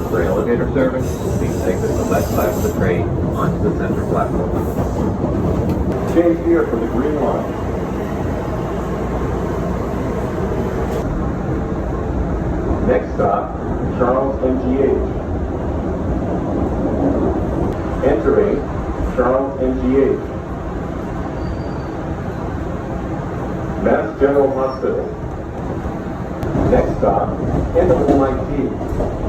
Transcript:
For elevator service, please exit the left side of the train onto the center platform. Change here for the green line. Next stop, Charles MGH. Entering Charles MGH. Mass General Hospital. Next stop, Kendall MIT.